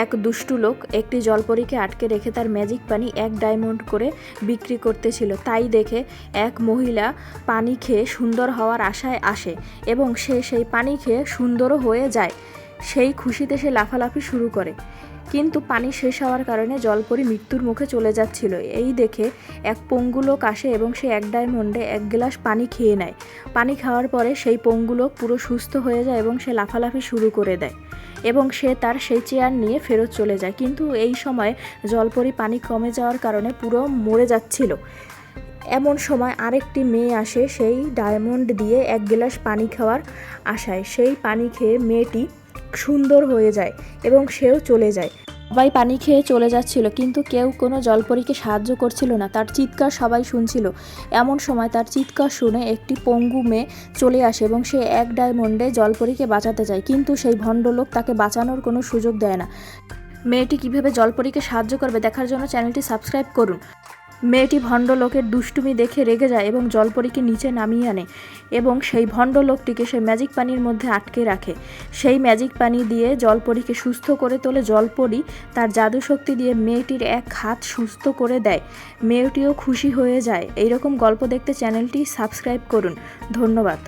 এক দুষ্টু লোক একটি জলপরীকে আটকে রেখে তার ম্যাজিক পানি 1 ডায়মন্ড করে বিক্রি করতেছিল। তাই দেখে এক মহিলা পানি খেয়ে সুন্দর হওয়ার আশায় আসে এবং সে সেই পানি খেয়ে সুন্দরও হয়ে যায়। সেই খুশিতে সে লাফালাফি শুরু করে, কিন্তু পানি শেষ হওয়ার কারণে জলপরী মৃত্যুর মুখে চলে যাচ্ছিল। এই দেখে এক পঙ্গু লোক আসে এবং সে 1 ডায়মন্ডে 1 গ্লাস পানি খেয়ে নেয়। পানি খাওয়ার পরে সেই পঙ্গু লোক পুরো সুস্থ হয়ে যায় এবং সে লাফালাফি শুরু করে দেয় এবং সে তার সেই চেয়ার নিয়ে ফেরত চলে যায়। কিন্তু এই সময় জলপরী পানি কমে যাওয়ার কারণে পুরো মরে যাচ্ছিল। এমন সময় আরেকটি মেয়ে আসে সেই ডায়মন্ড দিয়ে 1 গ্লাস পানি খাওয়ার আশায়। সেই পানি খেয়ে মেয়েটি সুন্দর হয়ে যায় এবং সেও চলে যায়। সবাই পানি খেয়ে চলে যাচ্ছিল, কিন্তু কেউ কোনো জলপরীকে সাহায্য করছিল না। তার চিৎকার সবাই শুনছিল। এমন সময় তার চিৎকার শুনে একটি পঙ্গু মেয়ে চলে আসে এবং সে 1 ডায়মন্ডে জলপরীকে বাঁচাতে যায়, কিন্তু সেই ভণ্ডলোক তাকে বাঁচানোর কোনো সুযোগ দেয় না। মেয়েটি কীভাবে জলপরীকে সাহায্য করবে দেখার জন্য চ্যানেলটি সাবস্ক্রাইব করুন। মেয়েটি ভণ্ডলোকের দুষ্টুমি দেখে রেগে যায় এবং জলপরীকে নিচে নামিয়ে আনে এবং সেই ভণ্ডলোকটিকে সে ম্যাজিক পানির মধ্যে আটকে রাখে। সেই ম্যাজিক পানি দিয়ে জলপরীকে সুস্থ করে তোলে। জলপরী তার জাদুশক্তি দিয়ে মেয়েটির 1 হাত সুস্থ করে দেয়। মেয়েটিও খুশি হয়ে যায়। এইরকম গল্প দেখতে চ্যানেলটি সাবস্ক্রাইব করুন। ধন্যবাদ।